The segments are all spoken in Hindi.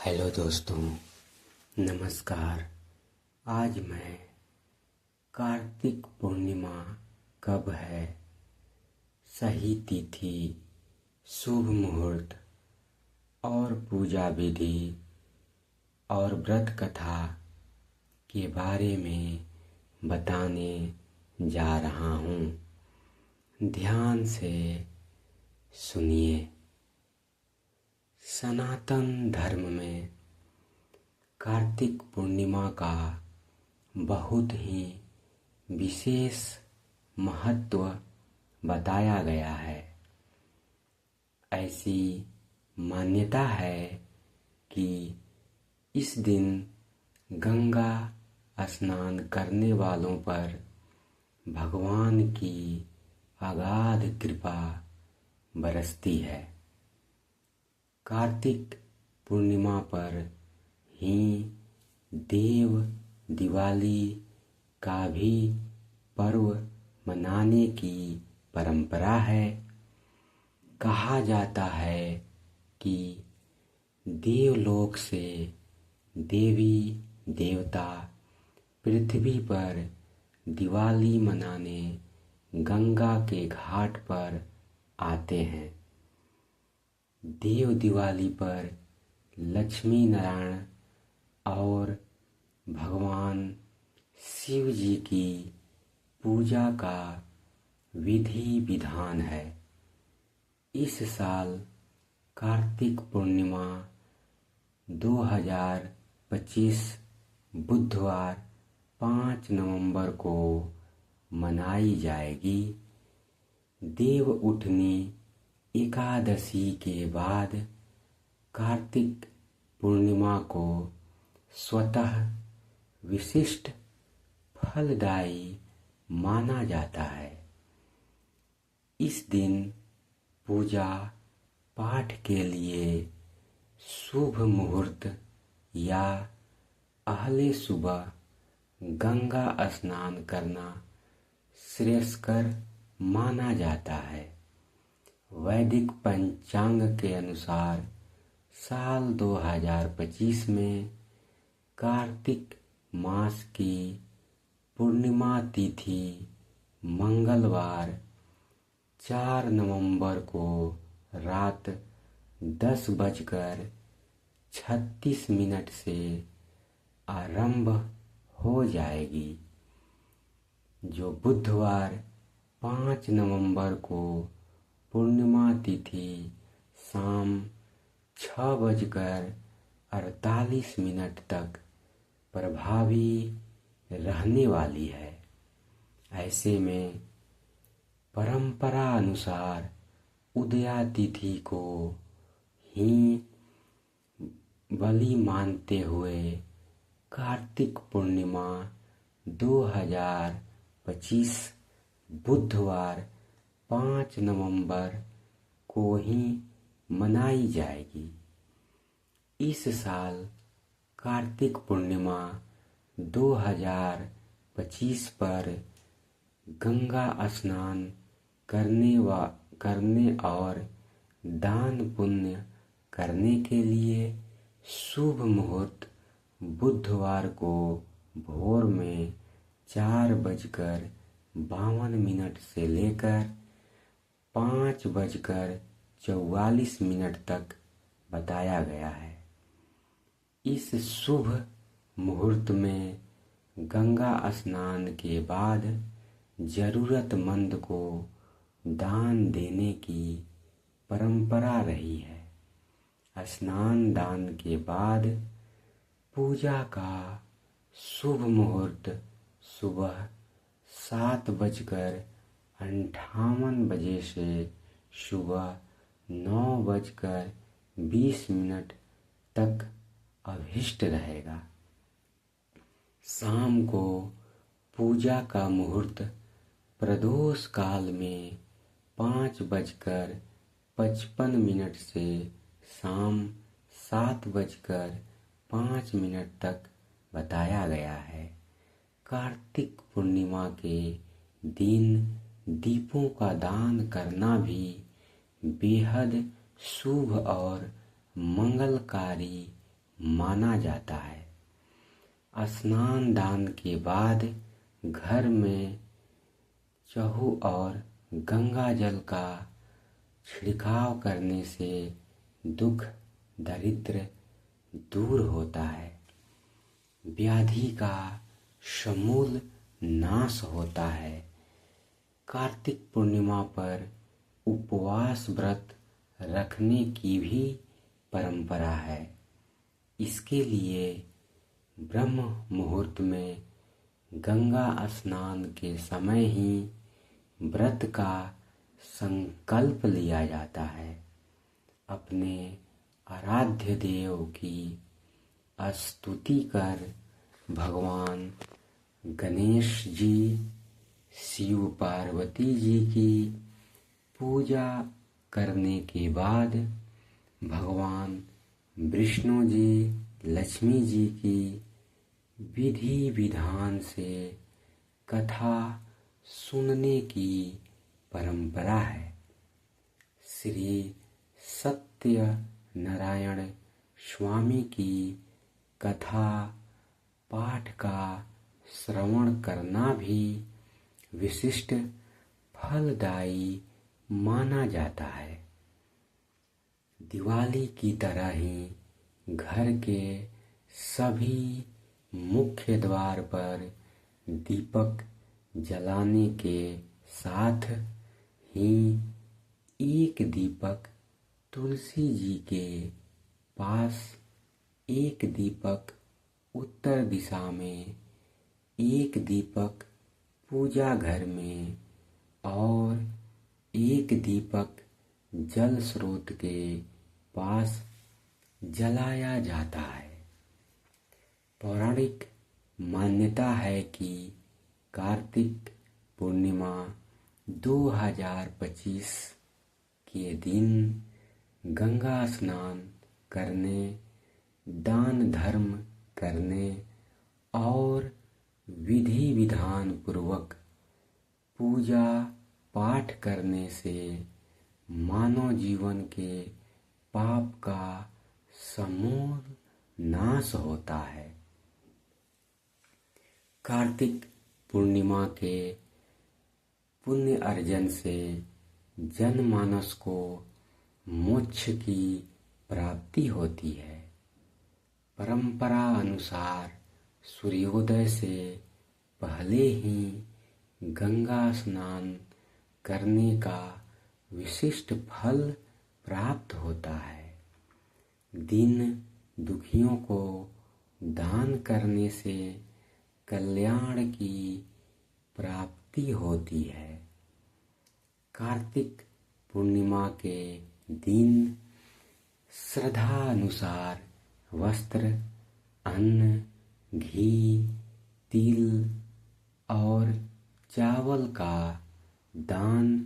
हेलो दोस्तों, नमस्कार। आज मैं कार्तिक पूर्णिमा कब है, सही तिथि, शुभ मुहूर्त और पूजा विधि और व्रत कथा के बारे में बताने जा रहा हूँ। ध्यान से सुनिए। सनातन धर्म में कार्तिक पूर्णिमा का बहुत ही विशेष महत्व बताया गया है। ऐसी मान्यता है कि इस दिन गंगा स्नान करने वालों पर भगवान की अगाध कृपा बरसती है। कार्तिक पूर्णिमा पर ही देव दिवाली का भी पर्व मनाने की परंपरा है। कहा जाता है कि देवलोक से देवी देवता पृथ्वी पर दिवाली मनाने गंगा के घाट पर आते हैं। देव दिवाली पर लक्ष्मी नारायण और भगवान शिव जी की पूजा का विधि विधान है। इस साल कार्तिक पूर्णिमा 2025 बुधवार 5 नवंबर को मनाई जाएगी। देव उठनी एकादशी के बाद कार्तिक पूर्णिमा को स्वतः विशिष्ट फलदायी माना जाता है। इस दिन पूजा पाठ के लिए शुभ मुहूर्त या पहले सुबह गंगा स्नान करना श्रेयस्कर माना जाता है। वैदिक पंचांग के अनुसार साल 2025 में कार्तिक मास की पूर्णिमा तिथि मंगलवार 4 नवंबर को रात 10:36 से आरंभ हो जाएगी, जो बुधवार 5 नवंबर को पूर्णिमा तिथि शाम 6:48 तक प्रभावी रहने वाली है। ऐसे में परंपरा अनुसार उदया तिथि को ही बलि मानते हुए कार्तिक पूर्णिमा 2025 बुधवार 5 नवंबर को ही मनाई जाएगी। इस साल कार्तिक पूर्णिमा 2025 पर गंगा स्नान करने और दान पुण्य करने के लिए शुभ मुहूर्त बुधवार को भोर में 4:52 से लेकर 5:44 तक बताया गया है। इस शुभ मुहूर्त में गंगा स्नान के बाद जरूरतमंद को दान देने की परंपरा रही है। स्नान दान के बाद पूजा का शुभ मुहूर्त सुबह 7:58 से सुबह 9:20 तक अभिष्ट रहेगा। शाम को पूजा का मुहूर्त प्रदोष काल में 5:55 से शाम 7:05 तक बताया गया है। कार्तिक पूर्णिमा के दिन दीपों का दान करना भी बेहद शुभ और मंगलकारी माना जाता है। स्नान दान के बाद घर में चहु और गंगा जल का छिड़काव करने से दुख दरिद्र दूर होता है, व्याधि का समूल नाश होता है। कार्तिक पूर्णिमा पर उपवास व्रत रखने की भी परंपरा है। इसके लिए ब्रह्म मुहूर्त में गंगा स्नान के समय ही व्रत का संकल्प लिया जाता है। अपने आराध्य देव की स्तुति कर भगवान गणेश जी, शिव पार्वती जी की पूजा करने के बाद भगवान विष्णु जी, लक्ष्मी जी की विधि विधान से कथा सुनने की परंपरा है। श्री सत्य नारायण स्वामी की कथा पाठ का श्रवण करना भी विशिष्ट फलदायी माना जाता है। दिवाली की तरह ही घर के सभी मुख्य द्वार पर दीपक जलाने के साथ ही एक दीपक तुलसी जी के पास, एक दीपक उत्तर दिशा में, एक दीपक पूजा घर में और एक दीपक जल स्रोत के पास जलाया जाता है। पौराणिक मान्यता है कि कार्तिक पूर्णिमा 2025 के दिन गंगा स्नान करने, दान धर्म करने और विधि विधान पूर्वक पूजा पाठ करने से मानव जीवन के पाप का समूल नाश होता है। कार्तिक पूर्णिमा के पुण्य अर्जन से जनमानस को मोक्ष की प्राप्ति होती है। परंपरा अनुसार सूर्योदय से पहले ही गंगा स्नान करने का विशिष्ट फल प्राप्त होता है। दीन दुखियों को दान करने से कल्याण की प्राप्ति होती है। कार्तिक पूर्णिमा के दिन श्रद्धा अनुसार वस्त्र, अन्न, घी, तिल और चावल का दान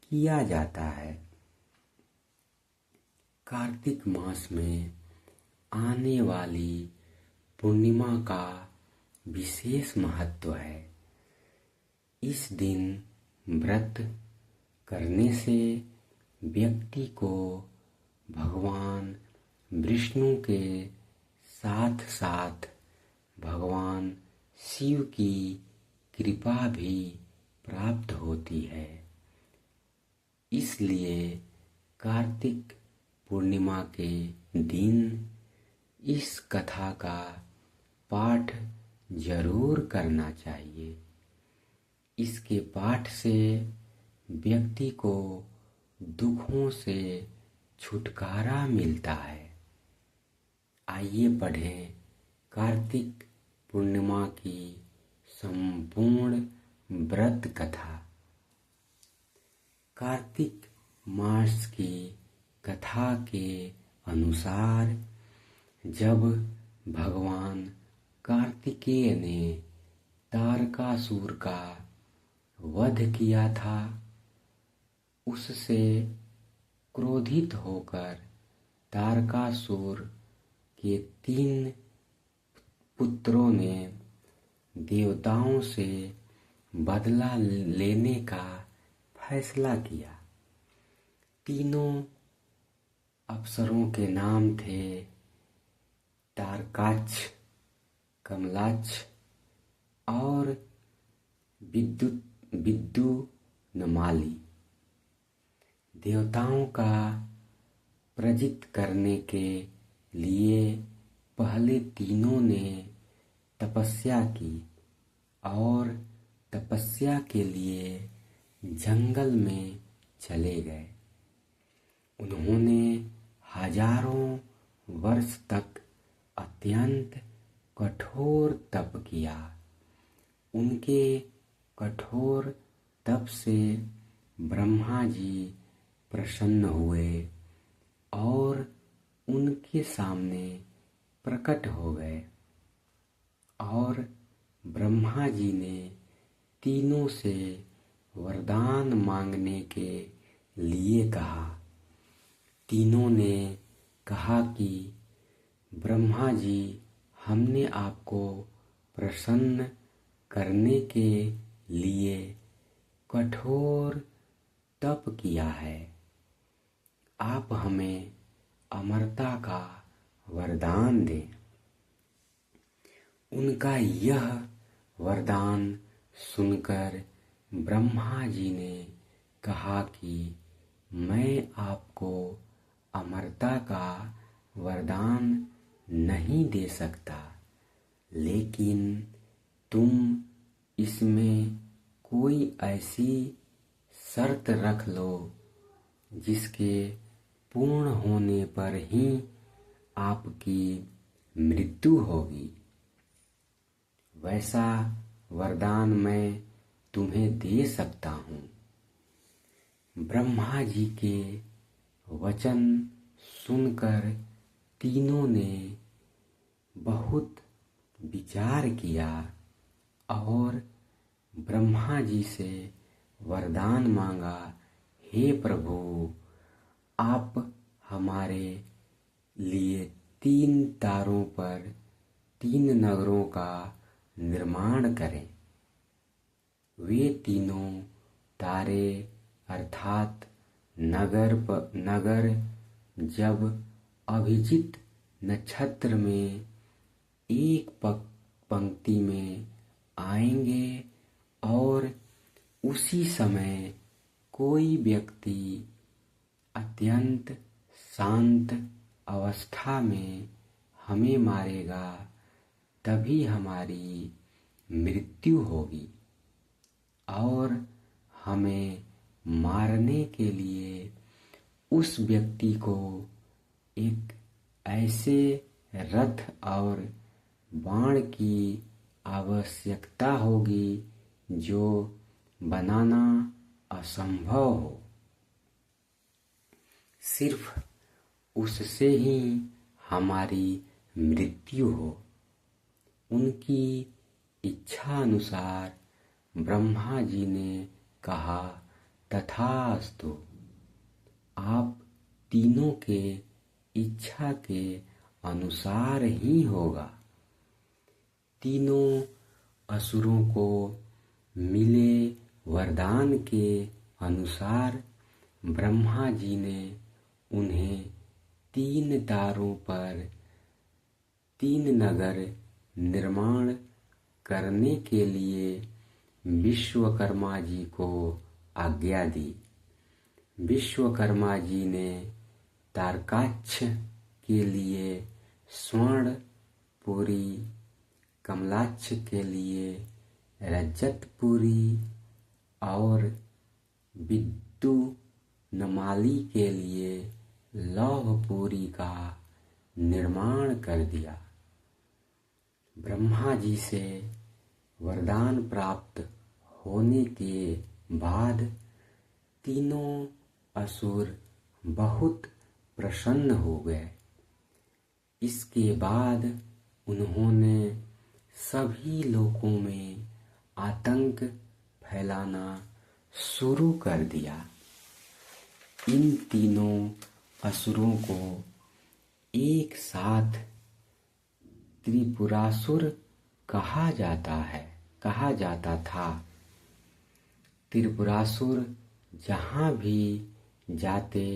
किया जाता है। कार्तिक मास में आने वाली पूर्णिमा का विशेष महत्व है। इस दिन व्रत करने से व्यक्ति को भगवान विष्णु के साथ साथ भगवान शिव की कृपा भी प्राप्त होती है। इसलिए कार्तिक पूर्णिमा के दिन इस कथा का पाठ जरूर करना चाहिए। इसके पाठ से व्यक्ति को दुखों से छुटकारा मिलता है। आइए पढ़ें कार्तिक पूर्णिमा की संपूर्ण व्रत कथा। कार्तिक मास की कथा के अनुसार जब भगवान कार्तिकेय ने तारकासुर का वध किया था, उससे क्रोधित होकर तारकासुर के 3 पुत्रों ने देवताओं से बदला लेने का फैसला किया। तीनों अप्सरों के नाम थे तारकाक्ष, कमलाक्ष और विद्युन्माली देवताओं का प्रजित करने के लिए पहले तीनों ने तपस्या की और तपस्या के लिए जंगल में चले गए। उन्होंने हजारों वर्ष तक अत्यंत कठोर तप किया। उनके कठोर तप से ब्रह्मा जी प्रसन्न हुए और उनके सामने प्रकट हो गए और ब्रह्मा जी ने तीनों से वरदान मांगने के लिए कहा। तीनों ने कहा कि ब्रह्मा जी, हमने आपको प्रसन्न करने के लिए कठोर तप किया है, आप हमें अमरता का वरदान दें। उनका यह वरदान सुनकर ब्रह्मा जी ने कहा कि मैं आपको अमरता का वरदान नहीं दे सकता, लेकिन तुम इसमें कोई ऐसी शर्त रख लो जिसके पूर्ण होने पर ही आपकी मृत्यु होगी। वैसा वरदान मैं तुम्हें दे सकता हूँ। ब्रह्मा जी के वचन सुनकर तीनों ने बहुत विचार किया और ब्रह्मा जी से वरदान मांगा, हे प्रभु, आप हमारे लिए 3 तारों पर 3 नगरों का निर्माण करें। वे तीनों तारे अर्थात नगर जब अभिजित नक्षत्र में एक पंक्ति में आएंगे और उसी समय कोई व्यक्ति अत्यंत शांत अवस्था में हमें मारेगा, तभी हमारी मृत्यु होगी और हमें मारने के लिए उस व्यक्ति को एक ऐसे रथ और बाण की आवश्यकता होगी जो बनाना असंभव हो। सिर्फ उससे ही हमारी मृत्यु हो। उनकी इच्छा अनुसार ब्रह्मा जी ने कहा, तथास्तु, आप तीनों के इच्छा के अनुसार ही होगा। तीनों असुरों को मिले वरदान के अनुसार ब्रह्मा जी ने उन्हें 3 तारों पर 3 नगर निर्माण करने के लिए विश्वकर्मा जी को आज्ञा दी। विश्वकर्मा जी ने तारकाक्ष के लिए स्वर्णपुरी, कमलाक्ष के लिए रजतपुरी और विद्युन्माली के लिए लौहपुरी का निर्माण कर दिया। ब्रह्मा जी से वरदान प्राप्त होने के बाद तीनों असुर बहुत प्रसन्न हो गए। इसके बाद उन्होंने सभी लोगों में आतंक फैलाना शुरू कर दिया। इन तीनों असुरों को एक साथ त्रिपुरासुर कहा जाता था। त्रिपुरासुर जहाँ भी जाते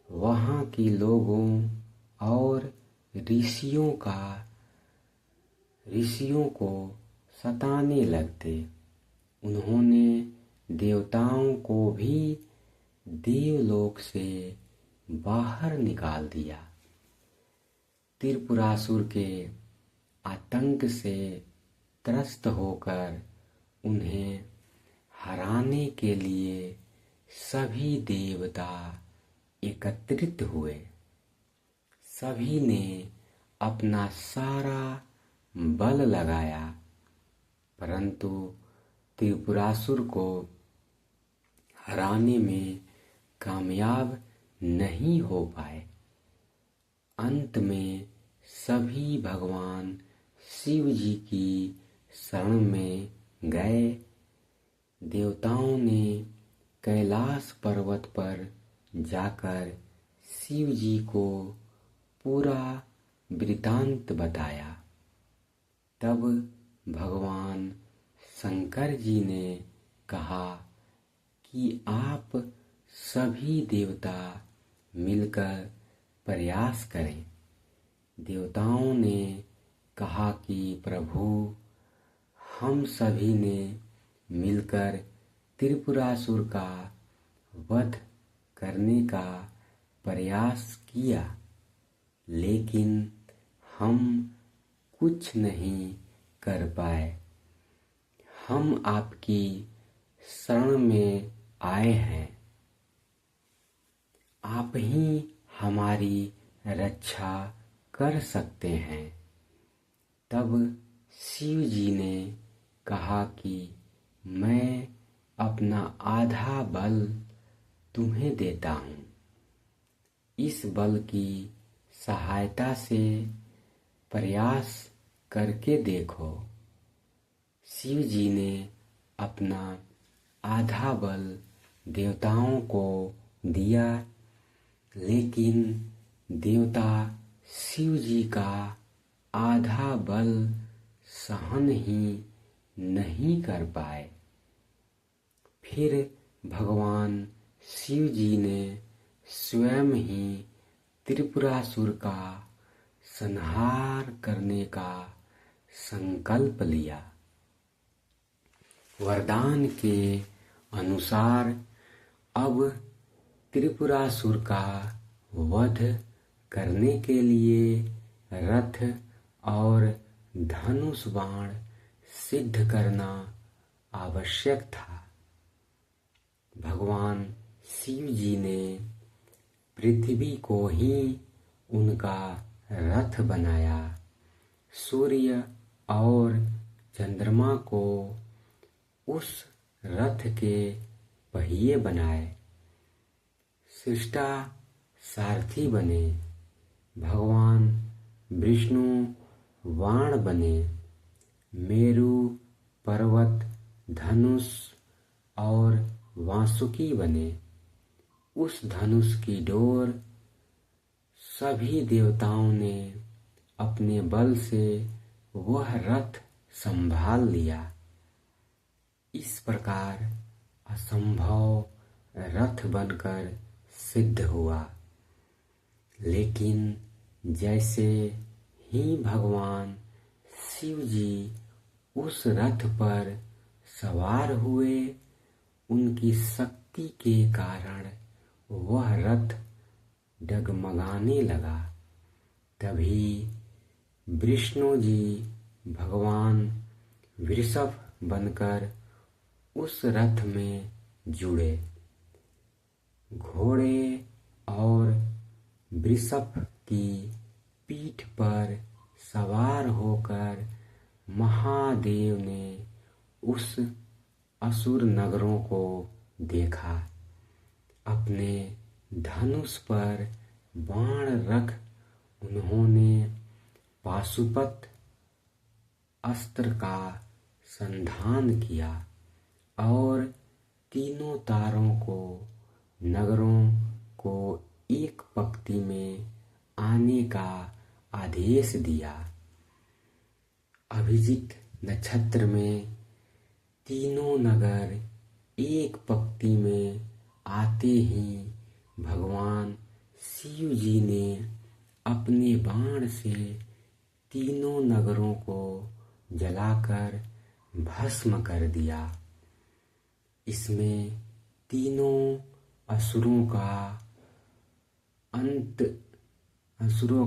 वहाँ के लोगों और ऋषियों को सताने लगते। उन्होंने देवताओं को भी देवलोक से बाहर निकाल दिया। त्रिपुरासुर के आतंक से त्रस्त होकर उन्हें हराने के लिए सभी देवता एकत्रित हुए। सभी ने अपना सारा बल लगाया, परंतु त्रिपुरासुर को हराने में कामयाब नहीं हो पाए। अंत में सभी भगवान शिव जी की शरण में गए। देवताओं ने कैलाश पर्वत पर जाकर शिव जी को पूरा वृतांत बताया। तब भगवान शंकर जी ने कहा कि आप सभी देवता मिलकर प्रयास करें। देवताओं ने कहा कि प्रभु, हम सभी ने मिलकर त्रिपुरासुर का वध करने का प्रयास किया, लेकिन हम कुछ नहीं कर पाए। हम आपकी शरण में आए हैं। आप ही हमारी रक्षा कर सकते हैं। तब शिव जी ने कहा कि मैं अपना आधा बल तुम्हें देता हूँ। इस बल की सहायता से प्रयास करके देखो। शिव जी ने अपना आधा बल देवताओं को दिया, लेकिन देवता शिव जी का आधा बल सहन ही नहीं कर पाए। फिर भगवान शिव जी ने स्वयं ही त्रिपुरासुर का संहार करने का संकल्प लिया। वरदान के अनुसार अब त्रिपुरासुर का वध करने के लिए रथ और धनुष बाण सिद्ध करना आवश्यक था। भगवान शिव जी ने पृथ्वी को ही उनका रथ बनाया, सूर्य और चंद्रमा को उस रथ के पहिए बनाए। सृष्टा सारथी बने। भगवान विष्णु वाण बने। मेरु पर्वत धनुष और वासुकी बने। उस धनुष की डोर सभी देवताओं ने अपने बल से वह रथ संभाल लिया। इस प्रकार असंभव रथ बनकर सिद्ध हुआ। लेकिन जैसे ही भगवान शिव जी उस रथ पर सवार हुए, उनकी शक्ति के कारण वह रथ डगमगाने लगा। तभी विष्णु जी भगवान वृषभ बनकर उस रथ में जुड़े। घोड़े और वृषभ की पीठ पर सवार होकर महादेव ने उस असुर नगरों को देखा। अपने धनुष पर बाण रख उन्होंने पाशुपत अस्त्र का संधान किया और तीनों तारों को नगरों को एक पंक्ति में आने का आदेश दिया। अभिजीत नक्षत्र में तीनों नगर एक पंक्ति में आते ही भगवान शिव जी ने अपने बाण से तीनों नगरों को जलाकर भस्म कर दिया। इसमें तीनों असुरों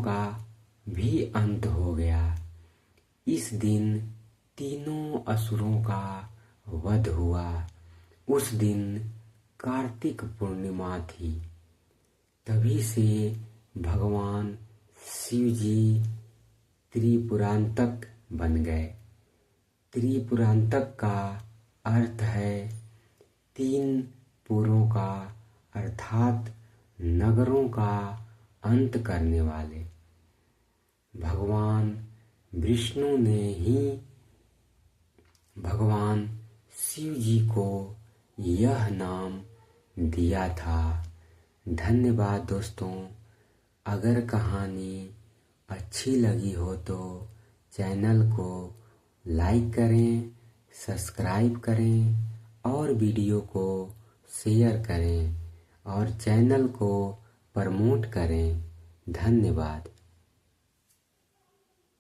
का भी अंत हो गया। इस दिन तीनों असुरों का वध हुआ। उस दिन कार्तिक पूर्णिमा थी। तभी से भगवान शिव जी त्रिपुरांतक बन गए। त्रिपुरांतक का अर्थ है तीन पुरों का अर्थात नगरों का अंत करने वाले। भगवान विष्णु ने ही भगवान शिव जी को यह नाम दिया था। धन्यवाद दोस्तों। अगर कहानी अच्छी लगी हो तो चैनल को लाइक करें, सब्सक्राइब करें और वीडियो को शेयर करें और चैनल को प्रमोट करें। धन्यवाद।